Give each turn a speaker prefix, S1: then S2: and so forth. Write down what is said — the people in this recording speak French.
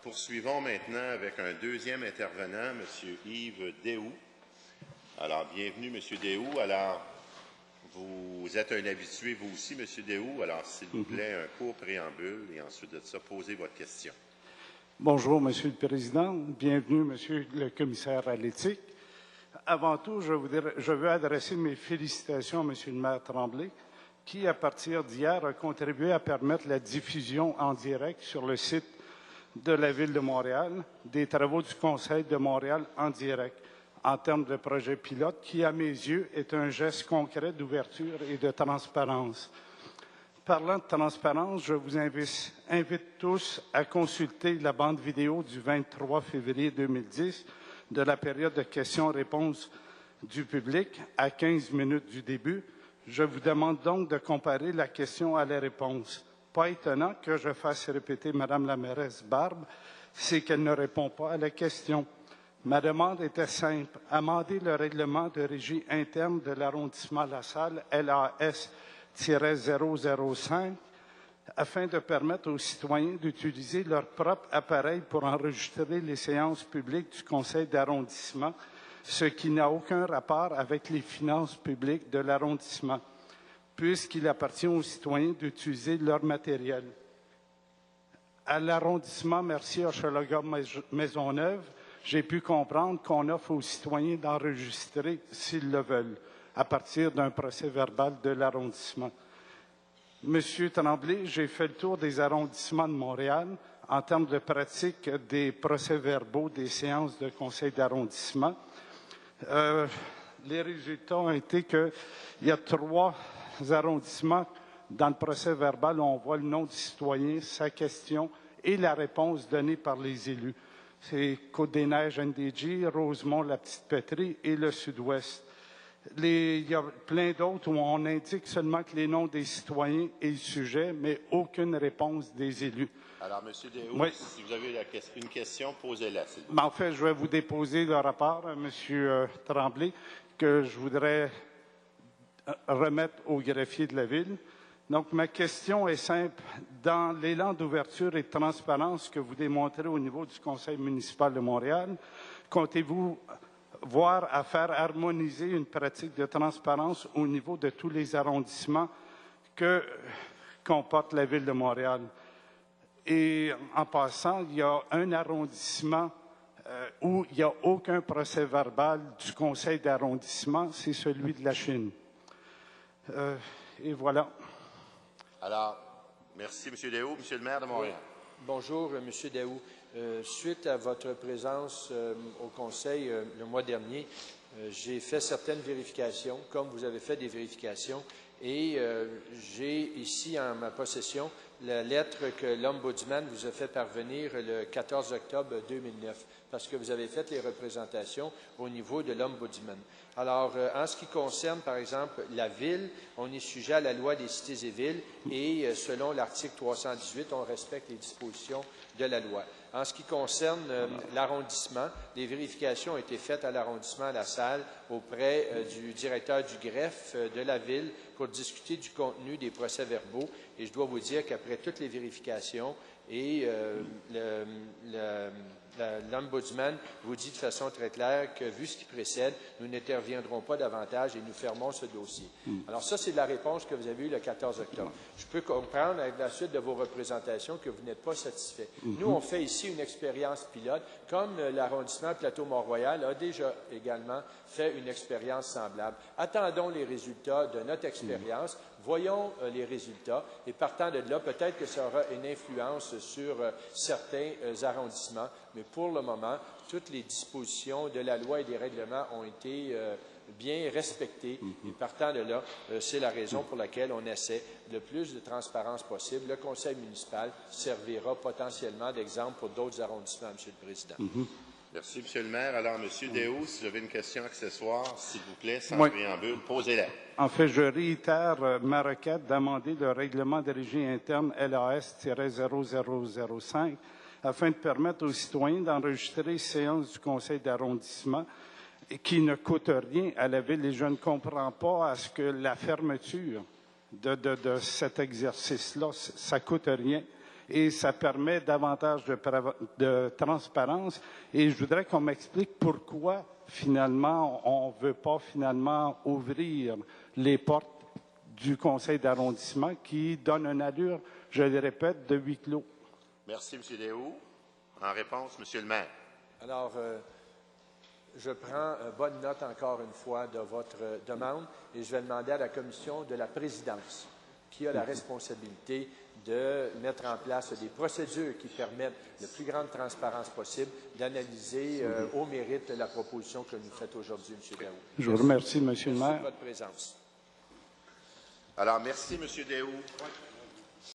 S1: poursuivons maintenant avec un deuxième intervenant, M. Yves Déhoux. Alors, bienvenue, M. Déhoux. Alors, vous êtes un habitué, vous aussi, M. Déhoux. Alors, s'il vous plaît, un court préambule et ensuite de ça, posez votre question.
S2: Bonjour, Monsieur le Président. Bienvenue, Monsieur le Commissaire à l'éthique. Avant tout, je veux adresser mes félicitations à Monsieur le maire Tremblay, qui, à partir d'hier, a contribué à permettre la diffusion en direct sur le site de la Ville de Montréal des travaux du Conseil de Montréal en direct, en termes de projet pilote, qui, à mes yeux, est un geste concret d'ouverture et de transparence. Parlant de transparence, je vous invite tous à consulter la bande vidéo du 23 février 2010 de la période de questions-réponses du public à 15 minutes du début. Je vous demande donc de comparer la question à la réponse. Pas étonnant que je fasse répéter Madame la mairesse Barbe, c'est qu'elle ne répond pas à la question. Ma demande était simple, amender le règlement de régie interne de l'arrondissement La Salle, LAS-005, afin de permettre aux citoyens d'utiliser leur propre appareil pour enregistrer les séances publiques du conseil d'arrondissement, ce qui n'a aucun rapport avec les finances publiques de l'arrondissement, puisqu'il appartient aux citoyens d'utiliser leur matériel. À l'arrondissement Mercier-Hochelaga-Maisonneuve, j'ai pu comprendre qu'on offre aux citoyens d'enregistrer, s'ils le veulent, à partir d'un procès-verbal de l'arrondissement. Monsieur Tremblay, j'ai fait le tour des arrondissements de Montréal en termes de pratique des procès-verbaux des séances de conseil d'arrondissement. Les résultats ont été qu'il y a 3 arrondissements dans le procès-verbal où on voit le nom du citoyen, sa question et la réponse donnée par les élus. C'est Côte-des-Neiges, NDG, Rosemont, la Petite-Patrie et le Sud-Ouest. Il y a plein d'autres où on indique seulement que les noms des citoyens et le sujet, mais aucune réponse des élus.
S1: Alors, M. Déhoux,
S2: oui.
S1: Si vous avez une question, posez-la.
S2: Mais en fait, je vais vous déposer le rapport, M. Tremblay, que je voudrais remettre au greffier de la Ville. Donc, ma question est simple. Dans l'élan d'ouverture et de transparence que vous démontrez au niveau du Conseil municipal de Montréal, comptez-vous voir à faire harmoniser une pratique de transparence au niveau de tous les arrondissements que comporte la Ville de Montréal? Et en passant, il y a un arrondissement où il n'y a aucun procès-verbal du Conseil d'arrondissement, c'est celui de la Chine. Et voilà.
S1: Alors, merci, M. Déhoux. Monsieur le maire de Montréal.
S3: Oui. Bonjour, M. Déhoux. Suite à votre présence au Conseil le mois dernier, j'ai fait certaines vérifications, comme vous avez fait des vérifications, et j'ai ici en ma possession la lettre que l'Ombudsman vous a fait parvenir le 14 octobre 2009, parce que vous avez fait les représentations au niveau de l'Ombudsman. Alors, en ce qui concerne, par exemple, la Ville, on est sujet à la loi des cités et villes et, selon l'article 318, on respecte les dispositions de la loi. En ce qui concerne l'arrondissement, les vérifications ont été faites à l'arrondissement La Salle auprès du directeur du greffe de la Ville pour discuter du contenu des procès-verbaux. Et je dois vous dire qu'après toutes les vérifications et l'Ombudsman vous dit de façon très claire que, vu ce qui précède, nous n'interviendrons pas davantage et nous fermons ce dossier. Alors ça, c'est la réponse que vous avez eue le 14 octobre. Je peux comprendre, avec la suite de vos représentations, que vous n'êtes pas satisfait. Nous, on fait ici une expérience pilote, comme l'arrondissement Plateau-Mont-Royal a déjà également fait une expérience semblable. Attendons les résultats de notre expérience. Voyons les résultats et partant de là, peut-être que ça aura une influence sur certains arrondissements, mais pour le moment, toutes les dispositions de la loi et des règlements ont été bien respectées et partant de là, c'est la raison pour laquelle on essaie le plus de transparence possible. Le Conseil municipal servira potentiellement d'exemple pour d'autres arrondissements, M. le Président.
S1: Merci, M. le maire. Alors, M. Déhoux, si vous avez une question accessoire, s'il vous plaît, sans préambule, posez-la.
S2: En fait, je réitère ma requête d'amender le règlement de régie interne LAS-0005 afin de permettre aux citoyens d'enregistrer les séances du conseil d'arrondissement qui ne coûtent rien à la Ville. Et je ne comprends pas à ce que la fermeture de cet exercice-là, ça ne coûte rien et ça permet davantage de transparence. Et je voudrais qu'on m'explique pourquoi, finalement, on ne veut pas finalement ouvrir les portes du conseil d'arrondissement qui donne une allure, je le répète, de huis clos.
S1: Merci, M. Déhout. En réponse, M. le maire.
S3: Alors, je prends bonne note encore une fois de votre demande et je vais demander à la commission de la présidence qui a la responsabilité de mettre en place des procédures qui permettent la plus grande transparence possible d'analyser au mérite la proposition que nous faites aujourd'hui, M. Déhout.
S2: Je vous remercie, M. le maire.
S3: Merci de votre présence.
S1: Alors, merci, M. Déhout.